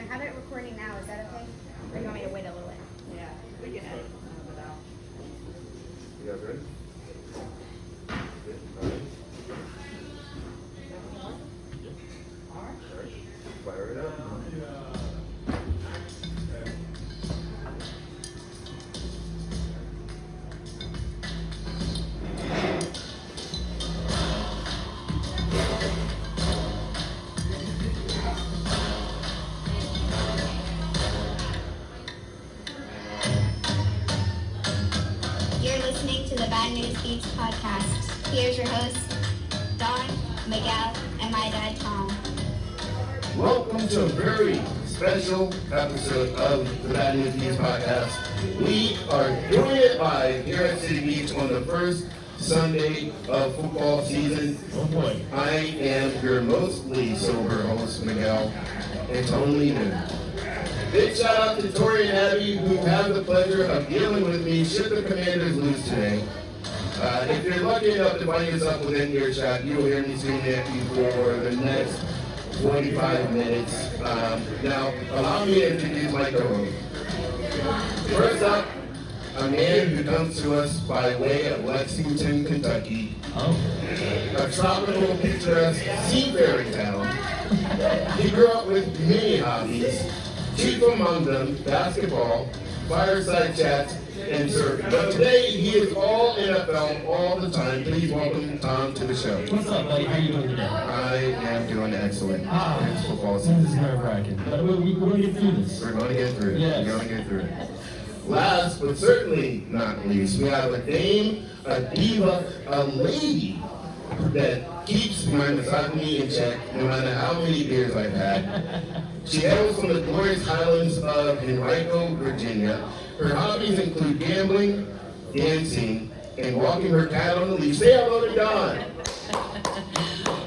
have it recording now. Is that okay? Or do you want me to wait a little bit? Yeah, we can edit some of it out. You guys ready? Good. All right. Fire it up. You're listening to the Bad News Beats podcast. Here's your hosts, Dawn, Miguel, and my dad, Tom. Welcome to a very special episode of the Bad News Beats podcast. We are doing it live here at City Beach on the first Sunday of football season. Oh boy. I am your mostly sober host, Miguel. It's only noon. Big shout out to Tori and Abby, who have the pleasure of dealing with me should the Commanders lose today. If you're lucky enough to find yourself within earshot, you will hear me screaming at you for the next 45 minutes. Now, allow me to introduce my co-host. First up, a man who comes to us by way of Lexington, Kentucky. A tropical, picturesque seafaring town. He grew up with many hobbies, chief among them basketball, fireside chats, and surfing. But today he is all NFL all the time. Please welcome Tom to the show. What's up, buddy? How you doing today? I am dodoing excellent. It's football This season. is nerve-wracking, but we're going to get through this. We're going to get through it. Yes. We're going to get through it. Last but certainly not least, we have a dame, a diva, a lady that keeps my misogyny in check no matter how many beers I've had. She hails from the glorious highlands of Henrico, Virginia. Her hobbies include gambling, dancing, and walking her cat on the leash. Say hello to Dawn.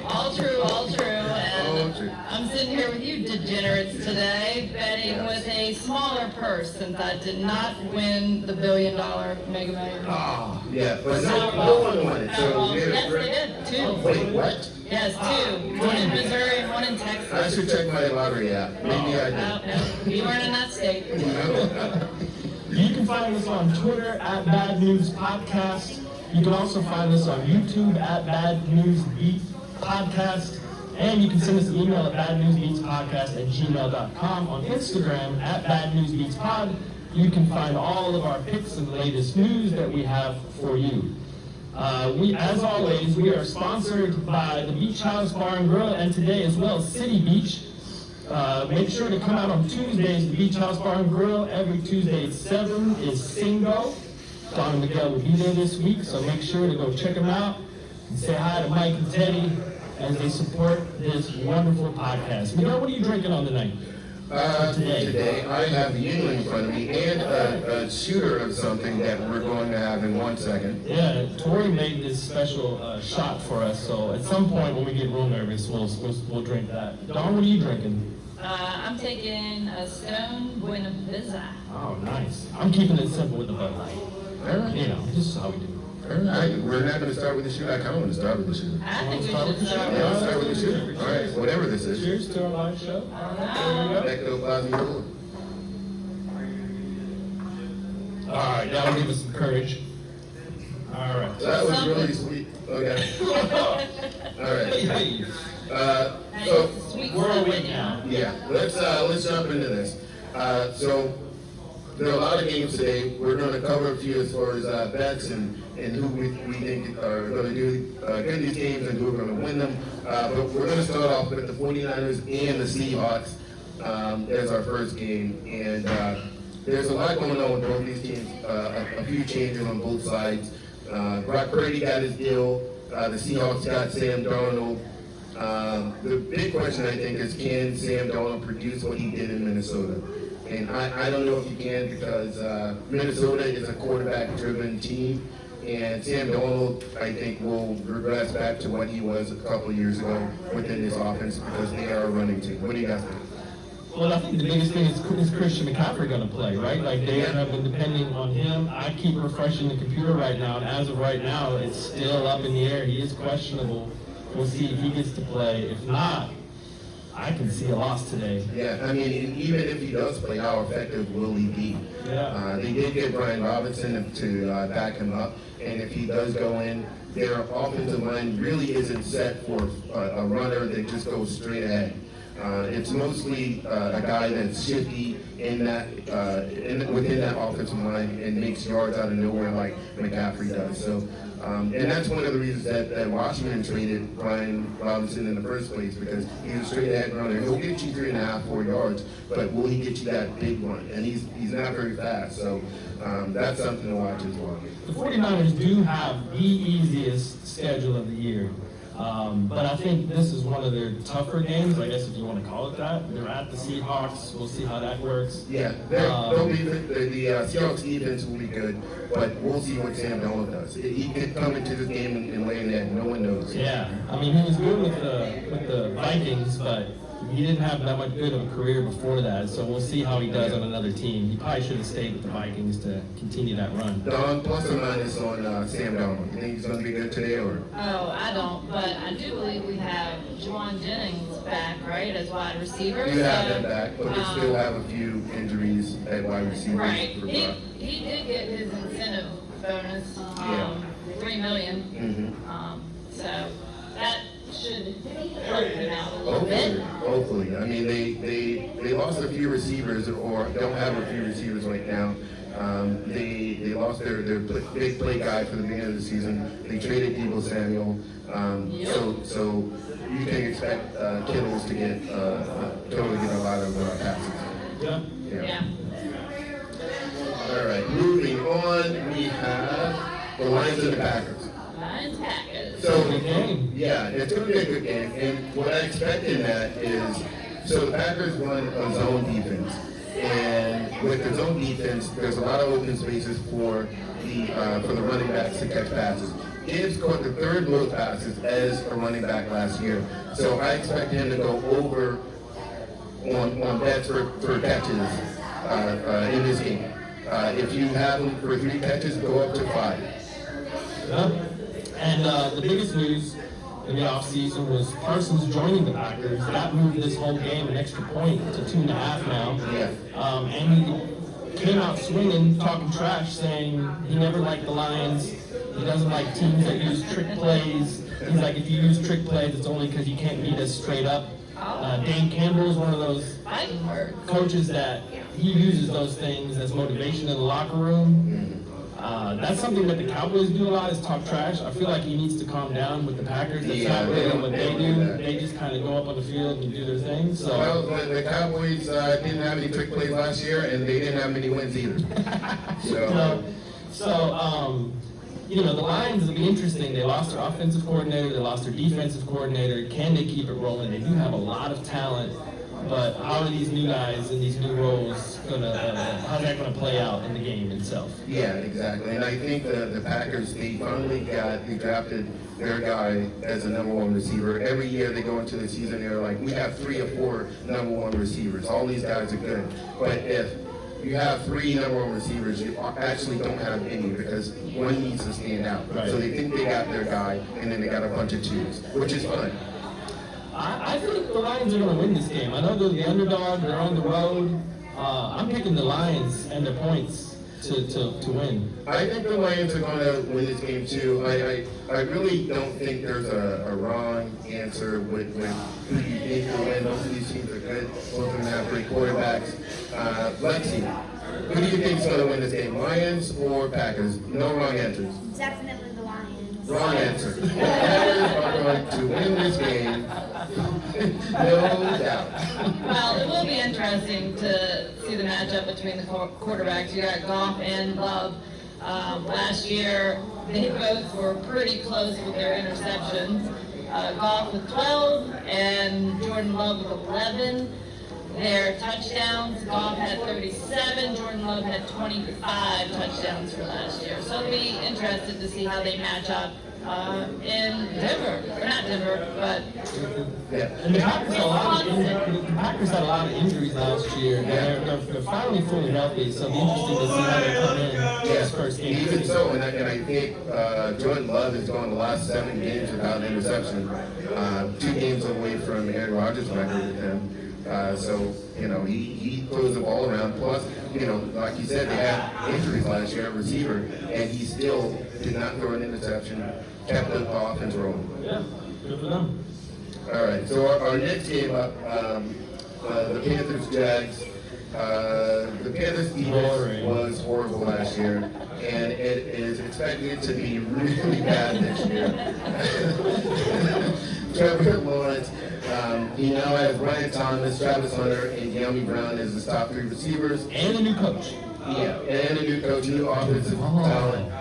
All true, all true. All And true. I'm sitting here with you degenerates today, betting with a smaller purse since I did not win the $1 billion Mega Millions. Ah, yeah, but no one won it. So Yes, they did. Two. Wait, what? Yes, two. One in Missouri and one in Texas. I should check my lottery app. Maybe I did. No, you weren't in that state. No. You can find us on Twitter at Bad News Podcast. You can also find us on YouTube at Bad News Beat Podcast. And you can send us an email at badnewsbeatspodcast@gmail.com. On Instagram at Bad News Beats Pod. You can find all of our picks and latest news that we have for you. As always, we are sponsored by the Beach House Bar and Grill, and today as well, City Beach. Make sure to come out on Tuesdays, the Beach House Bar and Grill. Every Tuesday at 7 is Singo. Don and Miguel will be there this week, so make sure to go check them out and say hi to Mike and Teddy as they support this wonderful podcast. Miguel, what are you drinking on tonight? Today I have you in front of me and a shooter of something that we're going to have in 1 second. Yeah, Tori made this special shot for us, so at some point when we get real nervous, we'll drink that. Don, what are you drinking? I'm taking a Stone Buena Vista. Oh, nice. I'm keeping it simple with the Bud Light. All right. You know, this is how we do. All right. We're not going to start with the shooter. I kind of want to start with the shooter. I think we Start with should the start Yeah, let's with start with the shooter. All right. Whatever this is. Cheers to our live show. Ectoplasm. All right, that'll give us some courage. All right. That was really sweet. Okay. All right. Hey, So Sweet we're stuff awake in now. yeah, let's jump into this. So there are a lot of games today. We're going to cover a few as far as bets and who we think are going to do good in these games and who are going to win them. But we're going to start off with the 49ers and the Seahawks as our first game. And there's a lot going on with both these teams. A few changes on both sides. Brock Purdy got his deal. The Seahawks got Sam Darnold. The big question, I think, is can Sam Darnold produce what he did in Minnesota? And I don't know if he can because Minnesota is a quarterback-driven team. And Sam Darnold, I think, will regress back to what he was a couple of years ago within this offense because they are a running team. What do you guys think? Well, I think the biggest thing is Christian McCaffrey going to play, right? Like they have been depending on him. I keep refreshing the computer right now, and as of right now, it's still up in the air. He is questionable. We'll see if he gets to play. If not, I can see a loss today. Yeah, I mean, even if he does play, how effective will he be? Yeah. They did get Brian Robinson to back him up, and if he does go in, their offensive line really isn't set for a runner that just goes straight ahead. It's mostly a guy that's shifty in that within that offensive line and makes yards out of nowhere like McCaffrey does. So, and that's one of the reasons that Washington traded Brian Robinson in the first place, because he's a straight ahead runner. He'll get you 3.5, 4 yards, but will he get you that big one? And he's not very fast. So that's something to watch as well. The 49ers do have the easiest schedule of the year. But I think this is one of their tougher games, I guess if you want to call it that. They're at the Seahawks. We'll see how that works. Yeah, the Seahawks defense will be good, but we'll see what Sam Darnold does. He could come into this game and lay an egg. No one knows. Yeah, I mean, he was good with the Vikings, but he didn't have that much good of a career before that, so we'll see how he does on another team. He probably should have stayed with the Vikings to continue that run. Don, plus or minus on Sam Darnold. You think he's going to be good today, or? Oh, I don't, but I do believe we have Juwan Jennings back, right, as wide receiver. You have him back, but we still have a few injuries at wide receiver. Right. He did get his incentive bonus, $3 million. So that should help him out a little bit. Hopefully. I mean, they lost a few receivers, or don't have a few receivers right now. They lost their big play guy for the beginning of the season. They traded Deebo Samuel. So you can expect Kittles to get totally get a lot of passes. Yeah. All right, moving on, we have the Lions and the Packers. Lions Packers. So, Good game. yeah, it's going to be a good game. And what I expect in that is, so the Packers run a zone defense. And with the zone defense, there's a lot of open spaces for the running backs to catch passes. Gibbs caught the third most passes as a running back last year. So I expect him to go over on bets for catches in this game. If you have him for 3 catches, go up to 5. Yeah. And the biggest news in the offseason was Parsons joining the Packers. That moved this whole game an extra point to 2.5 now. Yeah. And he came out swinging, talking trash, saying he never liked the Lions. He doesn't like teams that use trick plays. He's like, if you use trick plays, it's only because you can't beat us straight up. Dan Campbell is one of those coaches that he uses those things as motivation in the locker room. That's something that the Cowboys do a lot, is talk trash. I feel like he needs to calm down with the Packers. That's not really what they do. They just kind of go up on the field and do their thing. So. Well, the Cowboys didn't have any trick plays last year, and they didn't have many wins either. The Lions will be interesting. They lost their offensive coordinator. They lost their defensive coordinator. Can they keep it rolling? They do have a lot of talent. But how are these new guys in these new roles how's that gonna play out in the game itself? Yeah, exactly. And I think the Packers, they drafted their guy as a number 1 receiver. Every year they go into the season, they're like, we have 3 or 4 number 1 receivers. All these guys are good. But if you have 3 number 1 receivers, you actually don't have any, because one needs to stand out. Right. So they think they got their guy, and then they got a bunch of 2s, which is fun. I think the Lions are going to win this game. I know they're the underdog. They're on the road. I'm picking the Lions and their points to win. I think the Lions are going to win this game too. I really don't think there's a wrong answer with who you think will win. Most of these teams are good. Both of them have great quarterbacks. Lexi, who do you think is going to win this game? Lions or Packers? No wrong answers. Definitely the Lions. Wrong answer. The Packers are going to win this game. No doubt. Well, it will be interesting to see the matchup between the quarterbacks. You got Goff and Love. Last year, they both were pretty close with their interceptions. Goff with 12 and Jordan Love with 11. Their touchdowns, Goff had 37, Jordan Love had 25 touchdowns for last year. So it'll be interested to see how they match up in Denver. Or not Denver, but Yeah. And the Packers Packers had a lot of injuries last year, and they're finally fully healthy, so it'll be interesting to see how they come in this first game. Even so, and I think Jordan Love has gone the last 7 games without an interception, 2 games away from Aaron Rodgers' record with him. So, you know, he throws the ball around. Plus, you know, like you said, they had injuries last year at receiver, and he still did not throw an interception, kept the offense rolling. Yeah, good for them. All right, so our next game up, the Panthers-Jags. The Panthers defense was horrible last year, and it is expected to be really bad this year. Trevor Lawrence, he now has Brian Thomas, Travis Hunter, and Yami Brown as his top 3 receivers. And a new coach. Yeah, and a new coach, new offensive talent.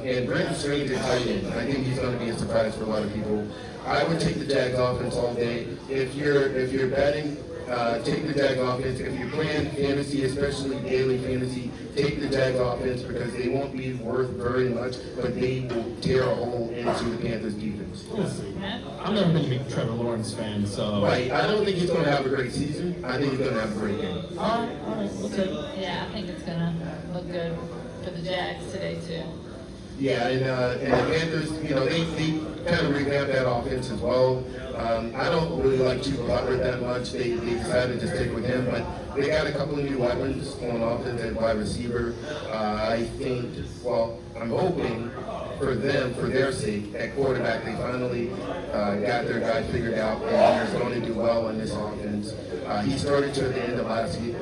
And Brandon Strange at tight end. I think he's going to be a surprise for a lot of people. I would take the Jags offense all day. If you're betting, take the Jags offense. If you're playing fantasy, especially daily fantasy, take the Jags offense because they won't be worth very much, but they will tear a hole into the Panthers defense. We'll see. I've never been a big Trevor Lawrence fan, so. Right. I don't think he's going to have a great season. I think he's going to have a great game. All right, we'll take it. Yeah, I think it's gonna look good for the Jags today too. Yeah, and the Panthers, you know, they kind of revamped that offense as well. I don't really like Chief Butler that much. They decided to stick with him, but they got a couple of new weapons on offense at wide receiver. I think, well, I'm hoping for them, for their sake, at quarterback, they finally got their guy figured out, and he's going to do well in this offense. He started to the end of last season.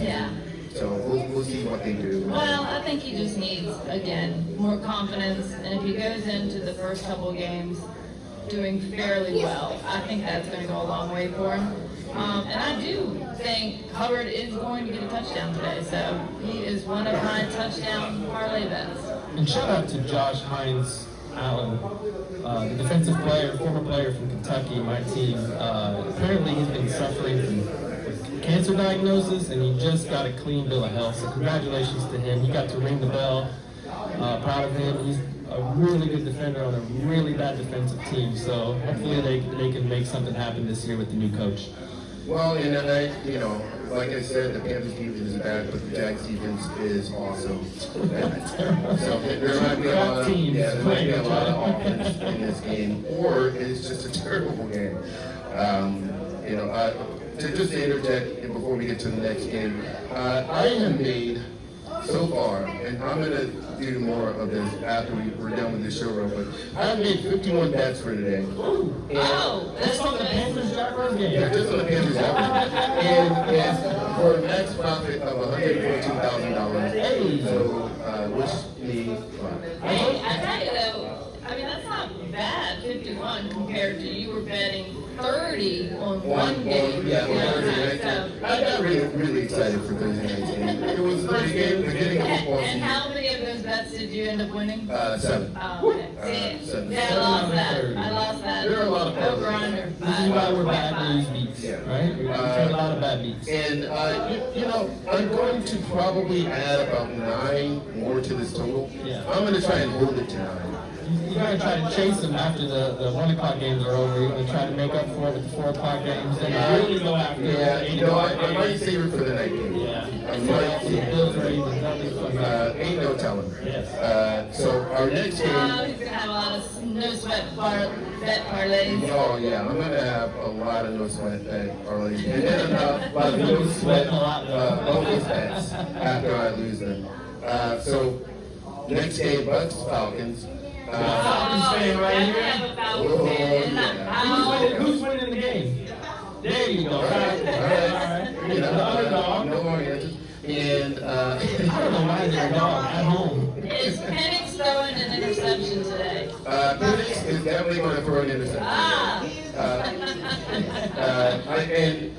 Yeah. So we'll see what they do. Well, I think he just needs, again, more confidence, and if he goes into the first couple of games doing fairly well, I think that's going to go a long way for him. And I do think Hubbard is going to get a touchdown today, so he is one of my touchdown parlay bets. And shout out to Josh Hines Allen, the defensive player, former player from Kentucky, my team. Apparently he's been suffering from cancer diagnosis, and he just got a clean bill of health. So congratulations to him. He got to ring the bell. Proud of him. He's a really good defender on a really bad defensive team. So hopefully they can make something happen this year with the new coach. Well, and you know, like I said, the Panthers defense is bad, but the Jags defense is awesome. So there might be a lot of offense in this game, or it's just a terrible game. You know, to just interject before we get to the next game, I have made so far, and I'm going to do more of this after we're done with this show real quick. I've made 51 bets for today. That's on the Panthers Jaguars game. Yeah, just on the Panthers Jaguars. And for a max profit of $142,000. Hey. So, wish me luck. Hey, I tell you though, I mean, that's not bad, 51, compared to you were betting 30 on one game. Yeah, the other on Thursday night, night. so- I got really excited for Thursday night's game. It was the beginning of football And season. how many of those bets did you end up winning? 7. Okay. See, Seven. yeah, I lost that. I lost that. There are a lot of Over problems. under. This is why we're bad news beats, Yeah. right? We take a lot of bad beats. And, you know, I'm going to probably add about 9 more to this total. Yeah. I'm going to try and hold it to 9. You're going to try to chase them after the 1 o'clock games are over. You're going to try to make up for it with the 4 o'clock games. And really go after Yeah, the 8 you know, o'clock I might games. save it for the night game. Yeah. I might save The it. Bills are even. Nothing's funny. Ain't no telling. Yes. So our next He's game, going to have a lot of no sweat bet parlays. oh yeah, I'm gonna have a lot of no sweat bet parlays, and then a lot of no sweat bonus bets after I lose them. So next game, Bucks Falcons. Falcons fan right I here. have a Falcons fan in that house. Who's winning the game? There you go. All right. You know, The underdog. no more answers. And I don't know why they're a dog at home. Is Penix throwing an interception today? Penix is definitely going to throw an interception. Ah!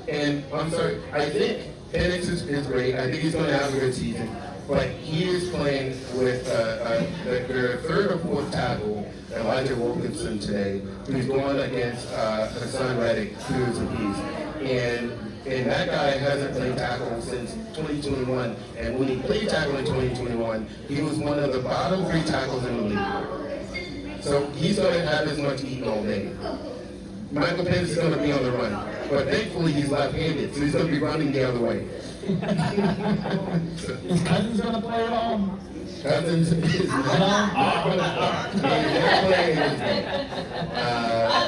And I'm sorry, I think Penix is great. I think he's going to have a good season. But he is playing with their third or fourth tackle, Elijah Wilkinson, today, who's going against Hassan Reddick, who is a beast. And that guy hasn't played tackle since 2021. And when he played tackle in 2021, he was one of the bottom 3 tackles in the league. So he's going to have as much eaten all day. Michael Penix is going to be on the run. But thankfully, he's left-handed, so he's going to be running the other way. Is Cousins gonna play at all? Cousins is not going to play.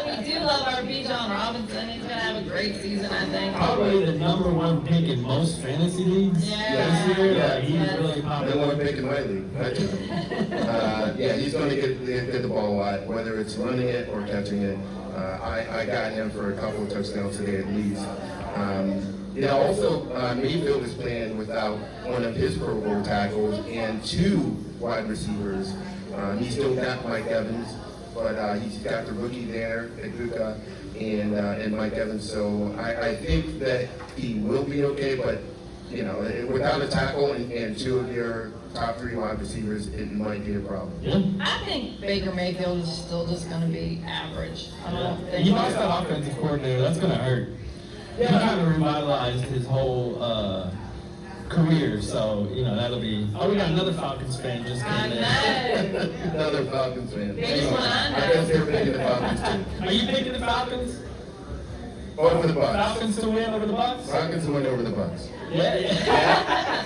We do love our Bijan Robinson. He's going to have a great season, I think. Probably the number one pick in most fantasy leagues Yeah. this year. Yeah. Like, he's really No popular. one picking my league. Yeah, he's going to get the ball a lot, whether it's running it or catching it. I got him for a couple of touchdowns today at least. Also, Mayfield is playing without one of his Pro Bowl tackles and 2 wide receivers. He's still got Mike Evans, but he's got the rookie there, Iguka, and Mike Evans. So I think that he will be okay, but without a tackle and 2 of your top 3 wide receivers, it might be a problem. Yeah. I think Baker Mayfield is still just going to be average. I don't think He lost that offensive coordinator. That's gonna hurt. He kind of revitalized his whole career, so that'll be. Oh, we got another Falcons fan just I came in. know. Another Falcons fan. Biggest one I know. I guess they're picking the Falcons too. Are you picking the Falcons? Over the Bucks. Falcons to win over the Bucks? Falcons went over the Bucks. Yeah.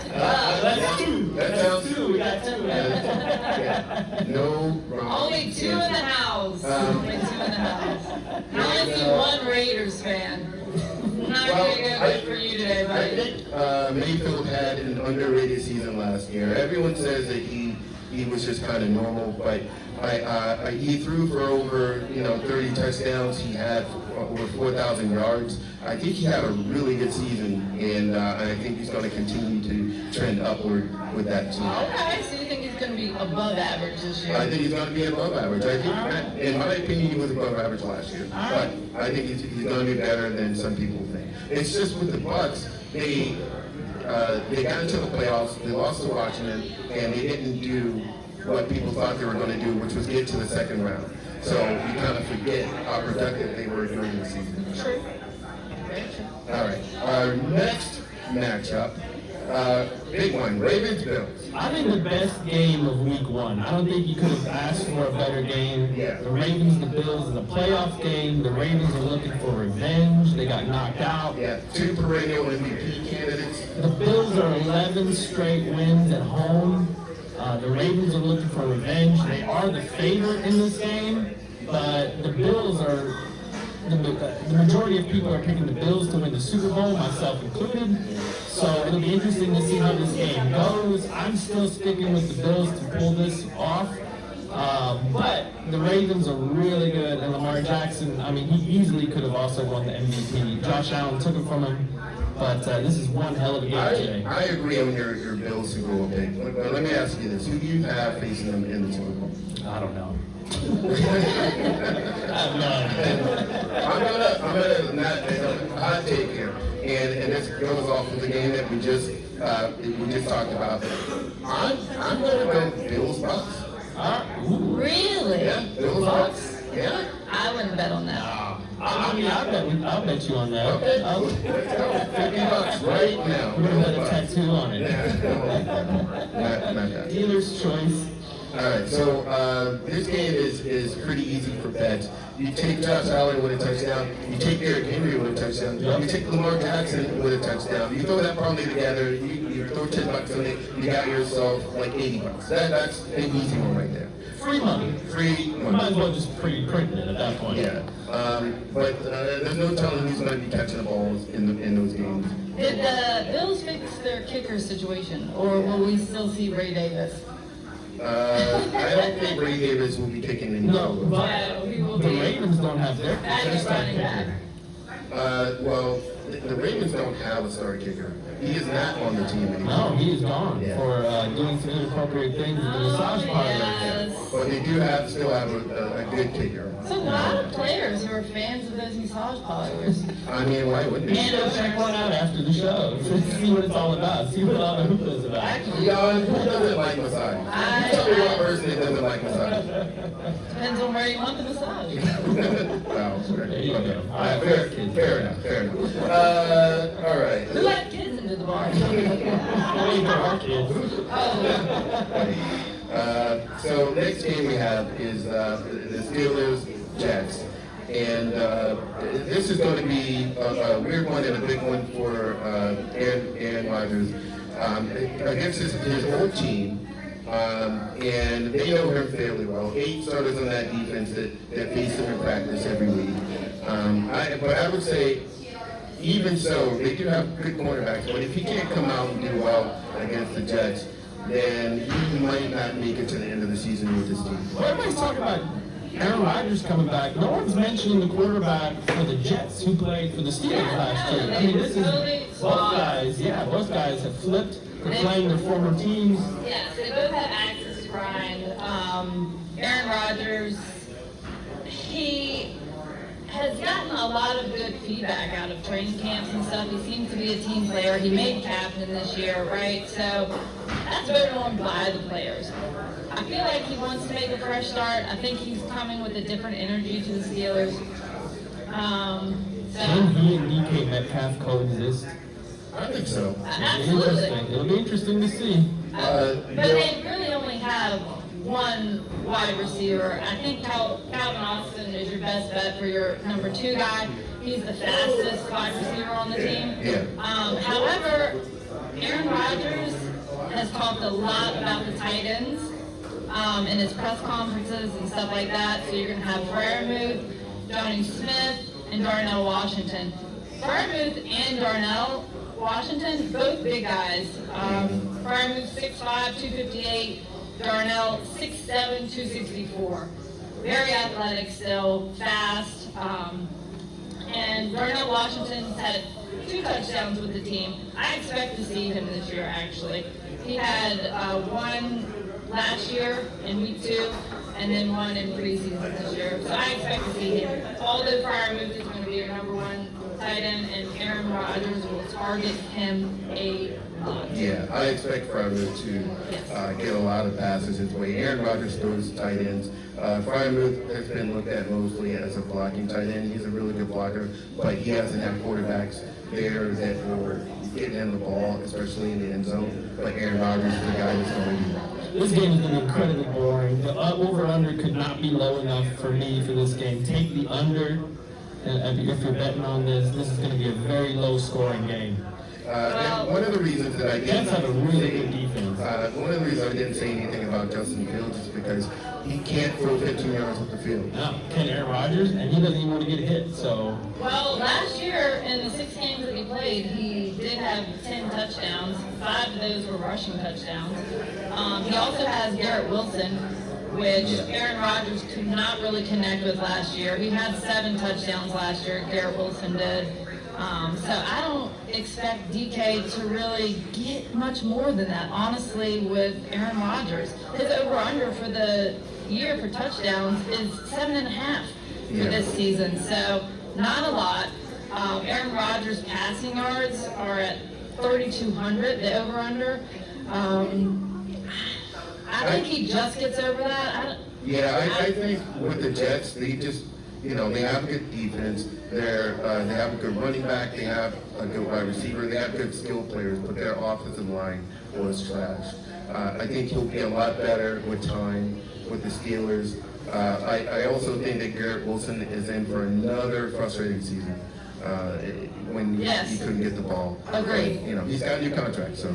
That's 2. That That's sounds 2. We got 2. Yeah. No problem. Only 2 in the house. Only 2 in the house. I only see one Raiders fan. Not Well, very good for you today, I buddy. think Mayfield had an underrated season last year. Everyone says that he was just kind of normal, but he threw for over 30 touchdowns. He had over 4,000 yards. I think he had a really good season, and I think he's going to continue to trend upward with that team. Okay, so you think he's going to be above average this year? I think he's going to be above average. I think, in my opinion, he was above average last year. But I think he's going to be better than some people think. It's just with the Bucks, they got into the playoffs, they lost to Washington, and they didn't do what people thought they were going to do, which was get to the second round. So you kind of forget how productive they were during the season. True. All right, our next matchup, big one, Ravens-Bills. I think the best game of week 1. I don't think you could have asked for a better game. Yeah. The Ravens, the Bills is a playoff game. The Ravens are looking for revenge. They got knocked out. Yeah, 2 perennial MVP candidates. The Bills are 11 straight wins at home. The Ravens are looking for revenge. They are the favorite in this game, but the Bills are. The majority of people are picking the Bills to win the Super Bowl, myself included. So it'll be interesting to see how this game goes. I'm still sticking with the Bills to pull this off. But the Ravens are really good, and Lamar Jackson, he easily could have also won the MVP. Josh Allen took it from him, but this is one hell of a game today. I agree on your Bills Super Bowl pick. But let me ask you this: who do you have facing them in the Super Bowl? I don't know. I'm gonna not hot take here, and this goes off of the game that we just talked about. I'm gonna go Bills Bucks. Really? Yeah, Bills Bucks. Yeah. I wouldn't bet on that. I'll bet you on that. Okay. I'll Let's go. $50 right now. put a tattoo on it. Yeah. Not that. Dealer's choice. All right, so this game is pretty easy for bets. You take Josh Allen with a touchdown. You take Derrick Henry with a touchdown. You take Lamar Jackson with a touchdown. You throw that parlay together. You throw $10 on it. You got yourself like $80. That's an easy one right there. Free money. Free Might money. as well just print it at that point. Yeah, but there's no telling who's going to be catching the balls in those games. Did the Bills fix their kicker situation, or will we still see Ray Davis? I don't think Ray Davis will be kicking any No, goals. but Yeah, we will the be. Ravens don't have their That's running back. Well, the Ravens don't have a star kicker. He is not on the team anymore. No, he is gone Yeah. for doing some inappropriate things in the massage parlor. Yes. But they do still have a good kicker. So why are players who are fans of those massage parlors? I mean, why wouldn't You should they? go check one out after the show. See what it's all about. See what all the hoop is about. Leon, who doesn't like massage? Tell me one person that doesn't like massage. Depends on where you want the massage. Wow. There you go. All right, fair enough. All right. Who let kids into the bar? Hey, there are kids. So next game we have is the Steelers Jets, And this is going to be a weird one and a big one for Aaron Rodgers against his old team. And they know him fairly well. 8 starters on that defense that face him in practice every week. But I would say, even so, they do have good cornerbacks. But if he can't come out and do well against the Jets, then he might not make it to the end of the season with this team. Well, everybody's talking about Aaron Rodgers coming back. No one's mentioning the quarterback for the Jets who played for the Steelers last year. I mean, this is both guys. Yeah, both guys have flipped to playing their former teams. Yes, they both have access to grind. Aaron Rodgers, he has gotten a lot of good feedback out of training camps and stuff. He seems to be a team player. He made captain this year, right? So that's voted on by the players. I feel like he wants to make a fresh start. I think he's coming with a different energy to the Steelers. Can he and DK Metcalf coexist? I think so. Absolutely. It'll be interesting to see. But they really only have one wide receiver. I think Calvin Austin is your best bet for your number 2 guy. He's the fastest wide receiver on the team. Yeah. However, Aaron Rodgers has talked a lot about the tight ends in his press conferences and stuff like that. So you're going to have Freiermuth, Johnny Smith, and Darnell Washington. Freiermuth and Darnell Washington, both big guys. Freiermuth 6'5", 258. Darnell 6'7", 264. Very athletic still, fast. And Darnell Washington's had 2 touchdowns with the team. I expect to see him this year, actually. He had 1 last year in week 2, and then 1 in preseason this year. So I expect to see him. Although Freiermuth is going to be your number 1 tight end, and Aaron Rodgers will target him a lot. Yeah, I expect Freiermuth to get a lot of passes his way. Aaron Rodgers throws tight ends. Freiermuth has been looked at mostly as a blocking tight end. He's a really good blocker, but he doesn't have quarterbacks there that will get him the ball, especially in the end zone. But Aaron Rodgers is the guy that's going to do that. This game has been incredibly boring. The over-under could not be low enough for me for this game. Take the under. If you're betting on this is going to be a very low-scoring game. And one of the reasons that I didn't Jets have a really good defense. one of the reasons I didn't say anything about Justin Fields is because he can't throw 15 yards up the field. No, can Aaron Rodgers, and he doesn't even want to get hit. So. Well, last year in the 6 games that he played, he did have 10 touchdowns. 5 of those were rushing touchdowns. He also has Garrett Wilson, which Aaron Rodgers could not really connect with last year. He had 7 touchdowns last year. Garrett Wilson did. So I don't expect DK to really get much more than that, honestly, with Aaron Rodgers. His over-under for the year for touchdowns is 7.5 for this season, so not a lot. Aaron Rodgers' passing yards are at 3,200, the over-under. I think he just gets over that. I think with the Jets, they just, they have a good defense. They have a good running back. They have a good wide receiver. They have good skill players, but their offensive line was trash. I think he'll be a lot better with time with the Steelers. I also think that Garrett Wilson is in for another frustrating season when he couldn't get the ball. Agreed. He's got a new contract, so.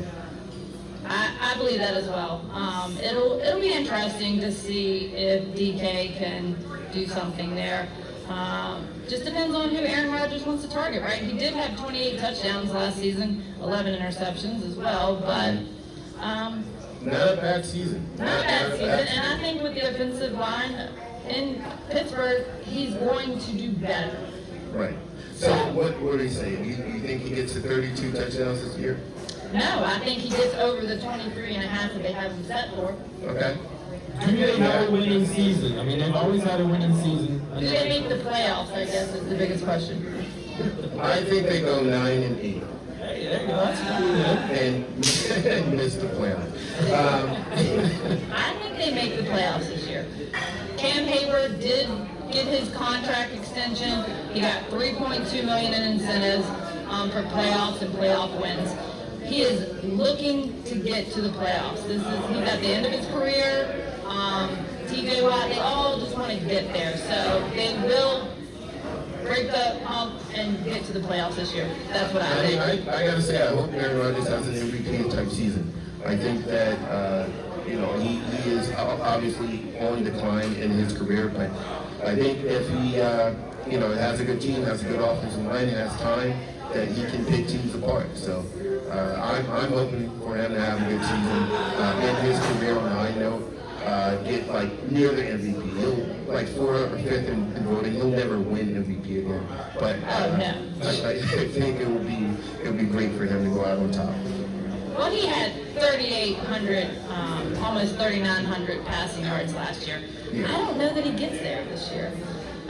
I believe that as well. It'll be interesting to see if DK can do something there. Just depends on who Aaron Rodgers wants to target, right? He did have 28 touchdowns last season, 11 interceptions as well, but not a bad season. Not a bad season, and I think with the offensive line in Pittsburgh, he's going to do better. Right. So what do you say? You think he gets to 32 touchdowns this year? No, I think he gets over the 23.5 that they have him set for. Okay. Do they have a winning season? I mean, they've always had a winning season. Do they make the playoffs, I guess, is the biggest question. I think they go 9-8. Hey, there you go. That's pretty good. And miss the playoffs. I think they make the playoffs this year. Cam Hayward did get his contract extension. He got $3.2 million in incentives for playoffs and playoff wins. He is looking to get to the playoffs. He's at the end of his career. TJ Watt, they all just want to get there. So they will break the hump and get to the playoffs this year. That's what I think. I gotta say, I hope Aaron Rodgers has an MVP type season. I think that, he is obviously on decline in his career, but I think if he, has a good team, has a good offensive line, has time, that he can pick teams apart. So I'm hoping for him to have a good season in his career on a high note. Get like near the MVP. He'll like 4th or 5th in voting. He'll never win MVP again. But I think it would be great for him to go out on top. Well, he had 3,800, almost 3,900 passing yards last year. Yeah. I don't know that he gets there this year.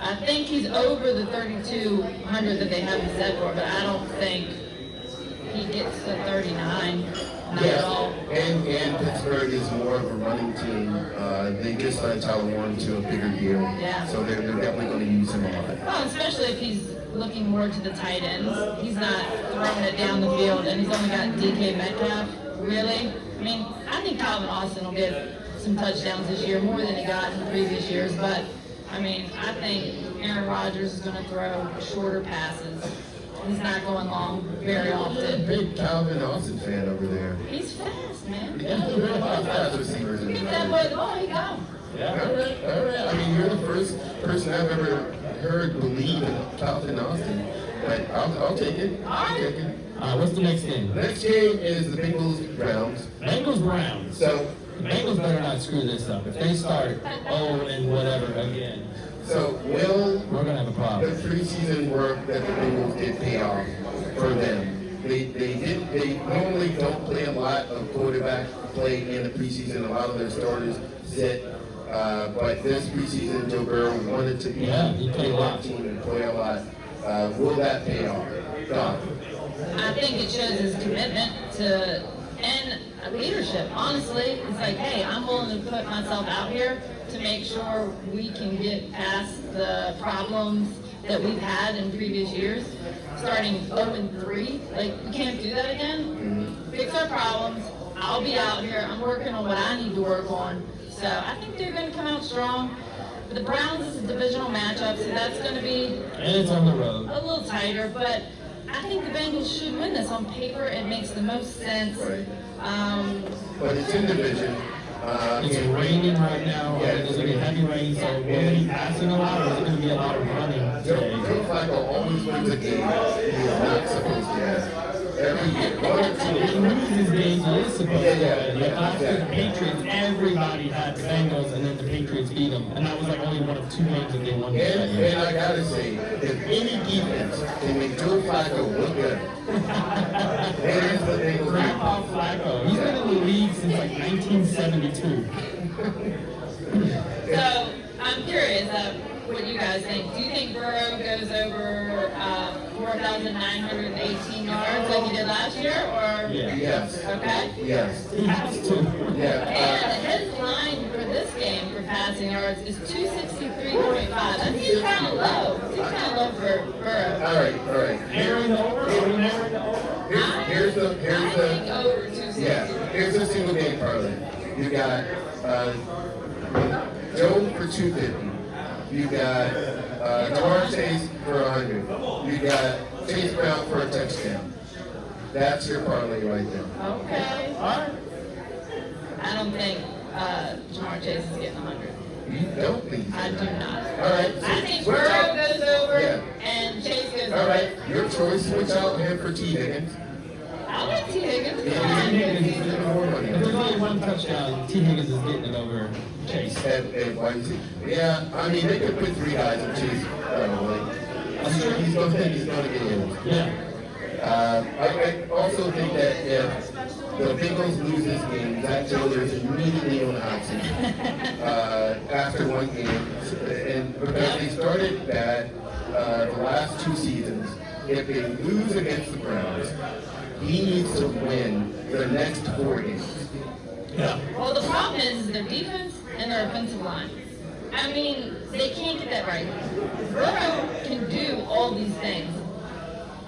I think he's over the 3,200 that they have him set for, but I don't think he gets to 39. Not at all. And Pittsburgh is more of a running team. They just signed Tyler Warren to a bigger deal. Yeah. So they're definitely going to use him a lot. Well, especially if he's looking more to the tight ends. He's not throwing it down the field, and he's only got DK Metcalf. Really? I mean, I think Calvin Austin will get some touchdowns this year, more than he got in the previous years. But, I mean, I think Aaron Rodgers is going to throw shorter passes. He's not going long very often. Big Calvin Austin fan over there. He's fast, man. Yeah, there are a lot of fast receivers in the Get that boy the ball, he go. Yeah. All right. I mean, you're the first person I've ever heard believe in Calvin Austin, but I'll take it. I'll take it. What's the next game? The next game is the Bengals-Browns. Bengals-Browns. So The Bengals better not screw this up. If they start 0 and whatever again, will we're going to have a the problem. preseason work that the Bengals did pay off for them? They normally don't play a lot of quarterback play in the preseason. A lot of their starters sit. But this preseason, Joe Burrow wanted to be He played a lot. team and play a lot. Will that pay off? Don? I think it shows his commitment to and leadership. Honestly, it's like, hey, I'm willing to put myself out here to make sure we can get past the problems that we've had in previous years. Starting 0-3, like we can't do that again. Fix our problems. I'll be out here. I'm working on what I need to work on. So I think they're going to come out strong. But the Browns is a divisional matchup, so that's going to be And it's on the road. a little tighter, but I think the Bengals should win this. On paper, it makes the most sense. Right. But it's in division. It's raining right now. Yeah. There's going to be heavy rain, so will we be passing a lot or is it going to be a lot of running Joe today? Flacco always wins a game he is not supposed to have. Every year. One or two. He loses games he is supposed to win. Yeah, Like last year, the exactly. Patriots, everybody had the Bengals, and then the Patriots beat them. And that was like only one of 2 games that they won that year. And I gotta say, if any defense can make Joe Flacco look good, it is the Bengals. Grandpa Flacco. He's been in the league since like 1972. So I'm curious what you guys think. Do you think Burrow goes over 4,918 yards like he did last year, or Yeah. Yes. okay? Yes. He has to. Yeah. And his line for this game for passing yards is 263.5. That seems kind of low. Seems kind of low for Burrow. All right. Airing the over? Are we airing the over? Here's I think the over 260. here's the single game parlay. You got Joe for 250. You got Jamar Chase for 100. You got Chase Brown for a touchdown. That's your parlay right there. Okay. All right. I don't think Jamar Chase is getting 100. You don't think so? I do not. All right. I think switch Burrow out- goes over Yeah. and Chase goes All over. right, your choice. Switch out him for T. Higgins. I like T. Higgins. Come Yeah, on. T. Higgins is even more money. If there's only one touchdown, T. Higgins is getting it over Chase. At YT. Yeah, I mean they could put 3 guys in Chase. He's gonna get in. Yeah. I also think that if the Bengals lose this game, Zach Taylor is immediately on the hot seat after one game, and because they started bad the last 2 seasons. If they lose against the Browns, he needs to win the next 4 games. Yeah. Well, the problem is their defense and their offensive line. I mean, they can't get that right. Burrow can do all these things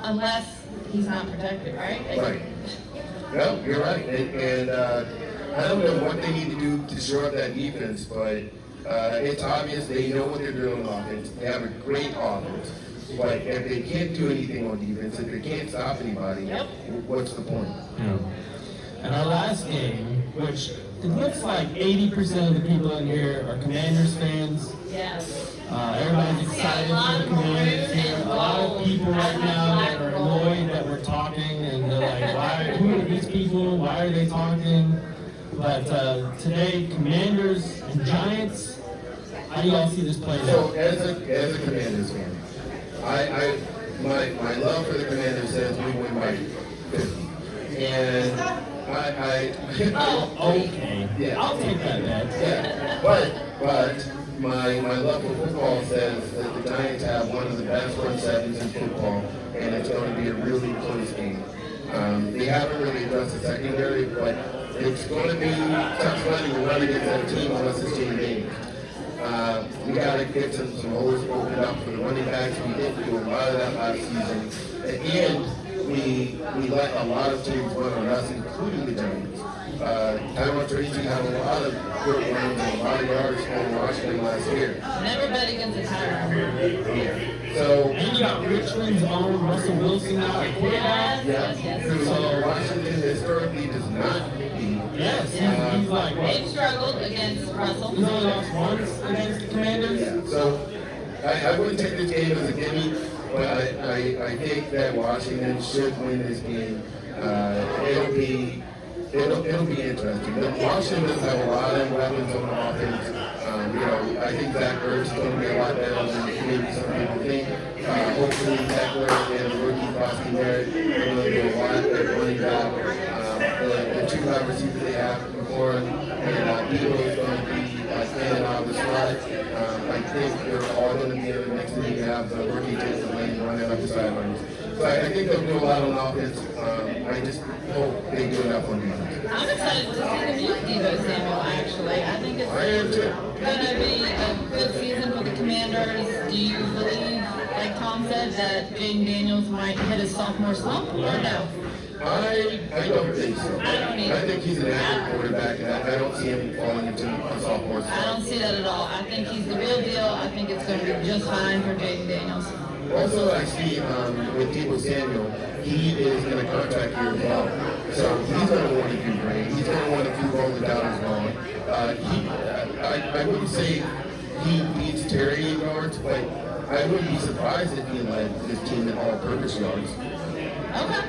unless he's not protected, right? Like, Right. No, you're right. And I don't know what they need to do to shore up that defense, but it's obvious they know what they're doing on offense. They have a great offense. But if they can't do anything on defense, if they can't stop anybody, what's the point? Yeah. And our last game, which it looks like 80% of the people in here are Commanders fans. Yes. Everybody's excited for the Commanders here. A lot of people right now that are annoyed that we're talking, and they're like, who are these people? Why are they talking? But today, Commanders and Giants, how do y'all see this playing So out? as a Commanders fan, my love for the Commanders says we win by 50. And Okay. Yeah. I'll take that bet. Yeah, but my love for football says that the Giants have one of the best front sevens in football, and it's going to be a really close game. They haven't really addressed the secondary, but it's going to be tough running to run against that team unless it's Jayden Daniels. We got to get some holes opened up for the running backs. We didn't do a lot of that last season. At the end, we let a lot of teams run on us, including the Giants. Tyrone Tracy had a lot of good runs and a lot of yards on Washington last year. Never bet against a Tyrone. Yeah. So, And you got Richmond's own Russell Wilson now at quarterback. so Washington historically does not beat. Yes, he's like, what? They've struggled against Russell. He's only lost once against the Commanders. Yeah, so I wouldn't take this game as a gimme, but I think that Washington should win this game. It'll be interesting. Washington does have a lot of weapons on offense. I think Zach Ertz is going to be a lot better than maybe some people think. Hopefully, Eckler and the rookie Boston Garrett are going to do a lot at running back. The two wide receivers they have, McLaurin and Debo is going to be standing out of the slot. I think they're all going to be in the next thing you have the rookie Jason Lane running up the sidelines. So I think they'll do a lot on offense. I just hope they do enough on defense. I'm excited to see the new Deebo Samuel, actually. I think it's I am too. going to be a good season for the Commanders. Do you believe, like Tom said, that Jayden Daniels might hit his sophomore slump, or no? I don't think so. I don't either. I think he's an active quarterback, and I don't see him falling into a sophomore I slump. don't see that at all. I think he's the real deal. I think it's going to be just fine for Jayden Daniels. Also, I see with Deebo Samuel, he is in a contract year as well. So he's going to want to do great. He's going to want to keep rolling down his long. I wouldn't say he beats Terry in yards, but I wouldn't be surprised if he led his team in all-purpose yards. Okay.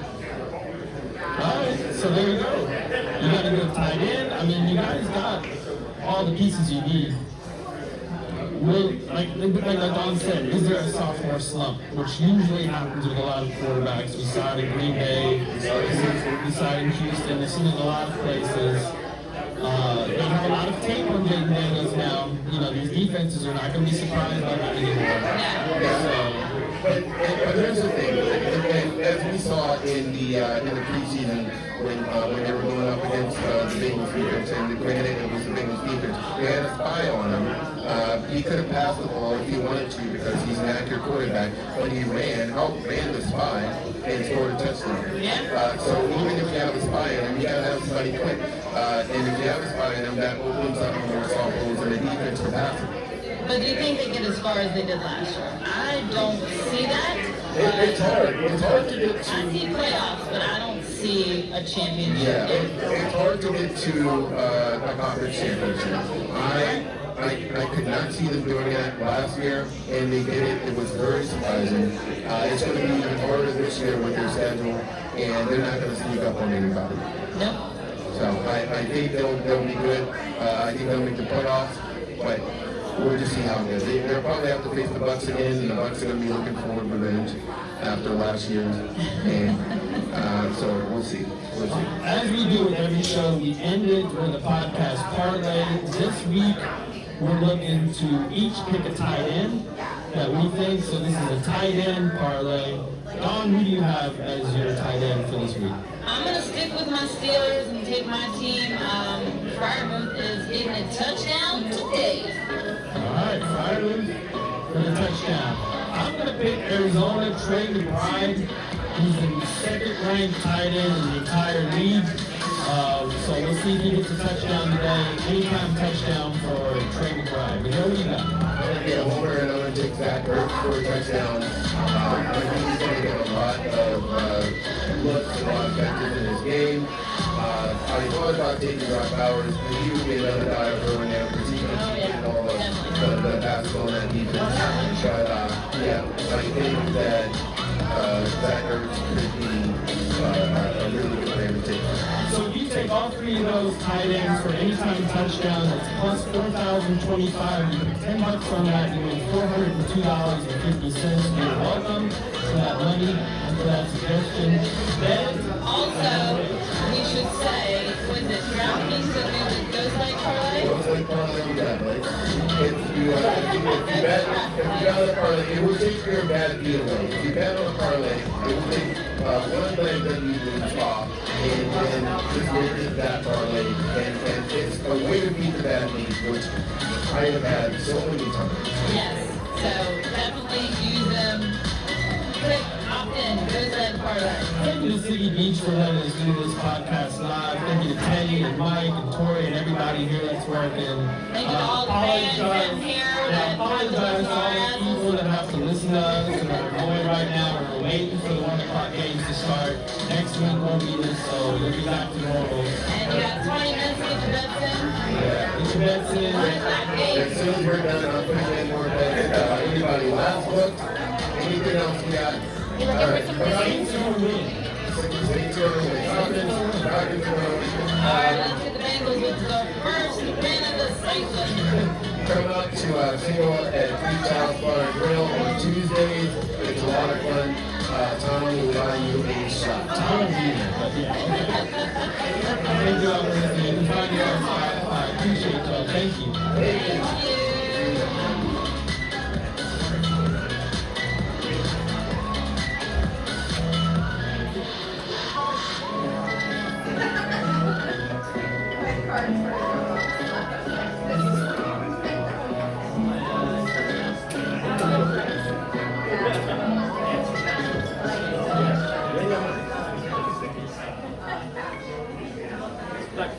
Alright, so there you go. You got a good tight end. I mean, you guys got all the pieces you need. Will, like Don said, is there a sophomore slump, which usually happens with a lot of quarterbacks? We saw it in Green Bay, we saw it in Houston, we've seen it in a lot of places. They have a lot of tape on Jayden Daniels now. These defenses are not going to be surprised by that anymore. But here's the thing, and as we saw in the preseason when they were going up against the Bengals defense, and granted it was the Bengals defense, they had a spy on him. He could have passed the ball if he wanted to because he's an accurate quarterback, but he ran the spy and scored a touchdown. So even if you have a spy on him, you gotta have somebody quick. And if you have a spy on him, that opens up more softballs in the defense to pass him. But do you think they get as far as they did last year? I don't see that. It's hard. It's hard to get to. I see playoffs, but I don't see a championship. Yeah, it's hard to get to a conference championship. I could not see them doing that last year, and they did it. It was very surprising. It's going to be even harder this year with their schedule, and they're not going to sneak up on anybody. No. So I think they'll be good. I think they'll make the playoffs, but we'll just see how it goes. They'll probably have to face the Bucs again, and the Bucs are going to be looking for revenge after last year's. And so we'll see. As we do with every show, we end it with a podcast parlay. This week, we're looking to each pick a tight end that we think. So this is a tight end parlay. Don, who do you have as your tight end for this week? I'm going to stick with my Steelers and take my team. Freiermuth is getting a touchdown today. All right, Freiermuth for the touchdown. I'm going to pick Arizona, Trey McBride. He's the second-ranked tight end in the entire league. So we'll see if he gets a touchdown today. Anytime touchdown for Trey McBride. But what do you got? Yeah, Homer and I'm going to take Zach Ertz for a touchdown. I think he's going to get a lot of looks, a lot of catches in his game. I thought about taking Brock Bowers, but he would be another guy for when they have getting all the passes on that defense. But yeah, I think that Zach Ertz could be a really good player to take. So if you take all three of those tight ends for anytime touchdown, that's plus 4,025. You put $10 on that, you win $402.50. You're welcome for that money and for that suggestion. Then Also, we should say, was it DraftKings that made the Ghost Light parlay? Ghost Light parlay, yeah, like if you bet on a parlay, it will take your bad beat away. If you bet on a parlay, it will take one leg that you lose off and just look at that parlay, and it's a way to beat the bad beat, which I have had so many times. Yes, so definitely use them. Click opt-in, Ghost Light parlay. thank you to City Beach for letting us do this podcast live. Thank you to Teddy and Mike and Tori and everybody here that's working. Thank you to all the fans in here that apologize to all the people that have to listen to us and are going right now. We're waiting for the 1 o'clock games to start. Next week won't be this, so we'll be back to normal. And you got 20 minutes to get your bets in. Get your bets in. 1 o'clock As game. soon as we're done, I'll put in more bets. Anybody last booked? Anything else we got? All right. Saints are gonna win. Saints are gonna win. Falcons are gonna win. Alright, let's get the Bengals with the first win of the season. Come out to Single at Beach House Bar and Grill on Tuesdays. It's a lot of fun. Tom will buy you a shot. I don't need it, but yeah. Thank you all for listening. You can find me on Spotify. I appreciate y'all. Thank you. Thank you. Like,